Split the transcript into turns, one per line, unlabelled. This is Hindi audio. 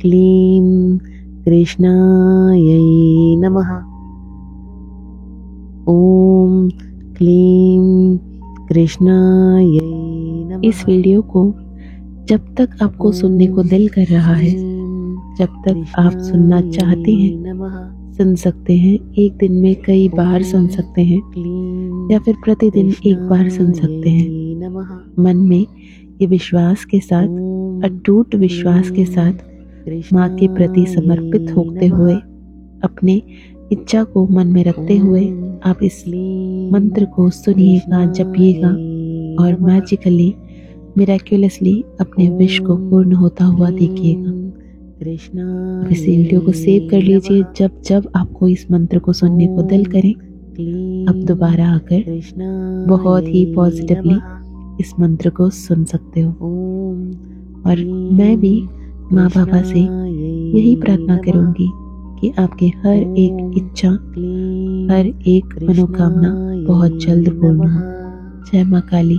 क्लीं कृष्णायै नमः। ओम क्लीं कृष्णायै नमः। इस वीडियो को जब तक आपको सुनने को दिल कर रहा है, जब तक आप सुनना चाहते हैं, सुन सकते हैं। एक दिन में कई बार सुन सकते हैं या फिर प्रतिदिन एक बार सुन सकते हैं। मन में ये विश्वास के साथ, अटूट विश्वास के साथ माँ के प्रति समर्पित होते हुए, अपने इच्छा को मन में रखते हुए आप इस मंत्र को सुनिएगा, जपिएगा और मैजिकली, मिराक्युलसली अपने विश को पूर्ण होता हुआ देखिएगा। अब इस वीडियो को सेव कर लीजिए। जब जब आपको इस मंत्र को सुनने को दिल करे, आप दोबारा आकर बहुत ही पॉजिटिवली इस मंत्र को सुन सकते हो। और मैं भी माँ बाबा से यही प्रार्थना करूंगी कि आपके हर एक इच्छा, हर एक मनोकामना बहुत जल्द पूर्ण हो। जय माँ काली।